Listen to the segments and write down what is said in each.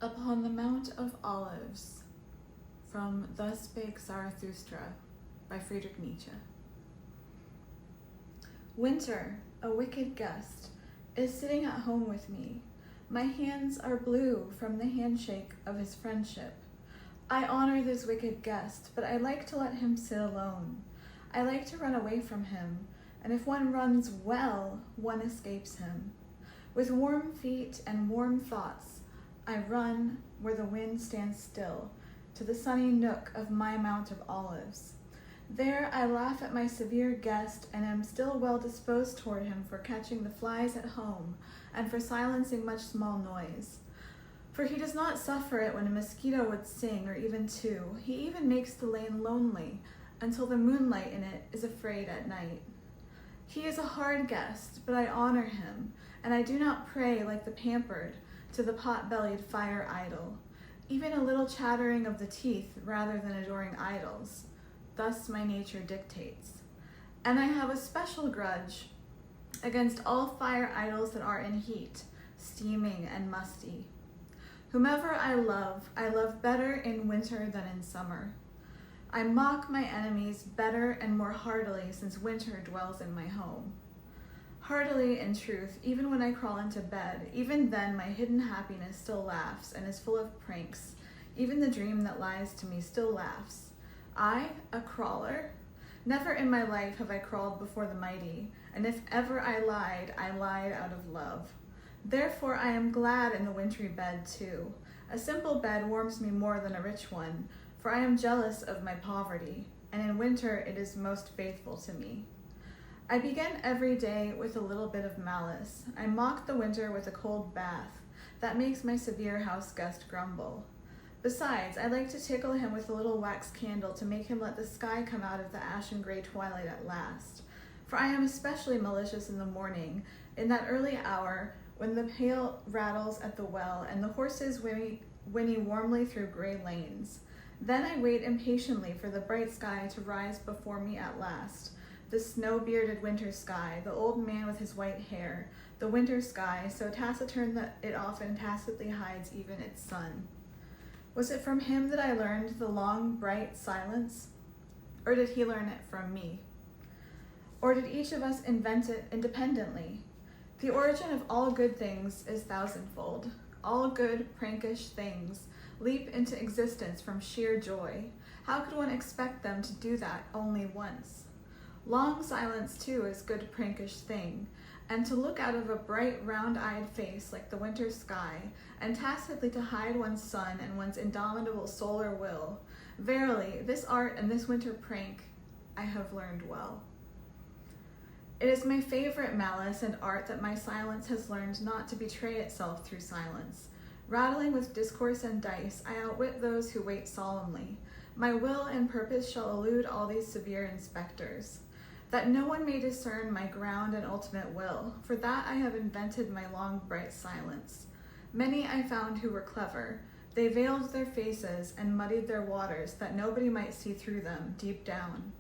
Upon the Mount of Olives, from Thus Spake Zarathustra, by Friedrich Nietzsche. Winter, a wicked gust, is sitting at home with me. My hands are blue from the handshake of his friendship. I honor this wicked guest, but I like to let him sit alone. I like to run away from him, and if one runs well, one escapes him. With warm feet and warm thoughts, I run where the wind stands still, to the sunny nook of my Mount of Olives. There I laugh at my severe guest and am still well disposed toward him for catching the flies at home and for silencing much small noise. For he does not suffer it when a mosquito would sing or even two. He even makes the lane lonely until the moonlight in it is afraid at night. He is a hard guest, but I honor him, and I do not pray like the pampered to the pot-bellied fire idol, even a little chattering of the teeth rather than adoring idols. Thus my nature dictates. And I have a special grudge against all fire idols that are in heat, steaming and musty. Whomever I love better in winter than in summer. I mock my enemies better and more heartily since winter dwells in my home. Heartily, in truth, even when I crawl into bed, even then my hidden happiness still laughs and is full of pranks. Even the dream that lies to me still laughs. I, a crawler? Never in my life have I crawled before the mighty, and if ever I lied out of love. Therefore I am glad in the wintry bed too. A simple bed warms me more than a rich one, for I am jealous of my poverty, and in winter it is most faithful to me. I begin every day with a little bit of malice. I mock the winter with a cold bath. That makes my severe house guest grumble. Besides, I like to tickle him with a little wax candle to make him let the sky come out of the ashen gray twilight at last. For I am especially malicious in the morning, in that early hour when the pail rattles at the well and the horses whinny warmly through gray lanes. Then I wait impatiently for the bright sky to rise before me at last. The snow-bearded winter sky, the old man with his white hair, the winter sky, so taciturn that it often tacitly hides even its sun. Was it from him that I learned the long, bright silence? Or did he learn it from me? Or did each of us invent it independently? The origin of all good things is thousandfold. All good, prankish things leap into existence from sheer joy. How could one expect them to do that only once? Long silence, too, is good prankish thing, and to look out of a bright, round-eyed face like the winter sky, and tacitly to hide one's sun and one's indomitable solar will. Verily, this art and this winter prank I have learned well. It is my favorite malice and art that my silence has learned not to betray itself through silence. Rattling with discourse and dice, I outwit those who wait solemnly. My will and purpose shall elude all these severe inspectors, that no one may discern my ground and ultimate will. For that I have invented my long, bright silence. Many I found who were clever. They veiled their faces and muddied their waters that nobody might see through them deep down.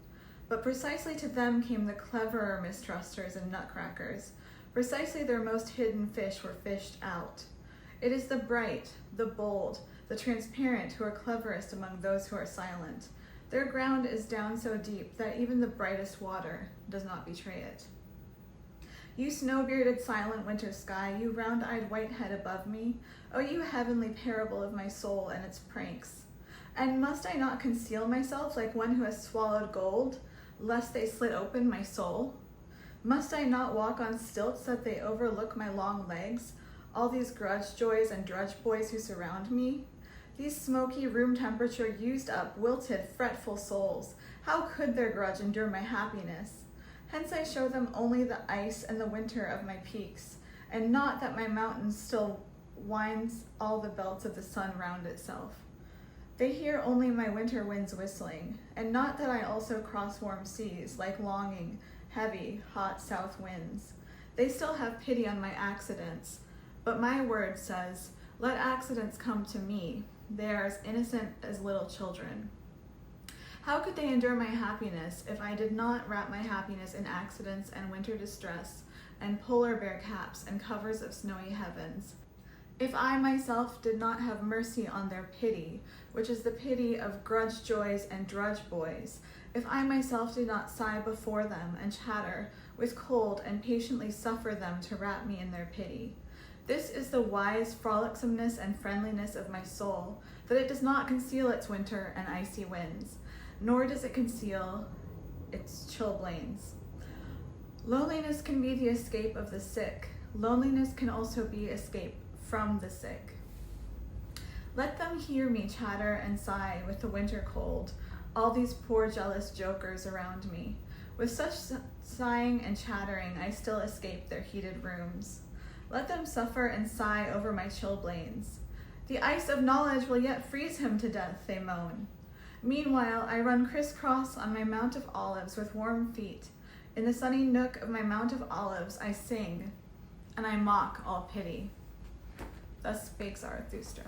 But precisely to them came the cleverer mistrusters and nutcrackers. Precisely their most hidden fish were fished out. It is the bright, the bold, the transparent who are cleverest among those who are silent. Their ground is down so deep that even the brightest water does not betray it. You snow-bearded silent winter sky, you round-eyed white head above me, oh, you heavenly parable of my soul and its pranks. And must I not conceal myself like one who has swallowed gold, lest they slit open my soul? Must I not walk on stilts that they overlook my long legs, all these grudge joys and drudge boys who surround me? These smoky, room-temperature, used-up, wilted, fretful souls, how could their grudge endure my happiness? Hence I show them only the ice and the winter of my peaks, and not that my mountain still winds all the belts of the sun round itself. They hear only my winter winds whistling, and not that I also cross warm seas, like longing, heavy, hot south winds. They still have pity on my accidents, but my word says, let accidents come to me. They are as innocent as little children. How could they endure my happiness if I did not wrap my happiness in accidents and winter distress and polar bear caps and covers of snowy heavens? If I myself did not have mercy on their pity, which is the pity of grudge joys and drudge boys, if I myself did not sigh before them and chatter with cold and patiently suffer them to wrap me in their pity, this is the wise frolicsomeness and friendliness of my soul, that it does not conceal its winter and icy winds, nor does it conceal its chilblains. Loneliness can be the escape of the sick. Loneliness can also be escape from the sick. Let them hear me chatter and sigh with the winter cold, all these poor jealous jokers around me. With such sighing and chattering, I still escape their heated rooms. Let them suffer and sigh over my chilblains. The ice of knowledge will yet freeze him to death, they moan. Meanwhile, I run crisscross on my Mount of Olives with warm feet. In the sunny nook of my Mount of Olives, I sing, and I mock all pity. Thus spake Zarathustra.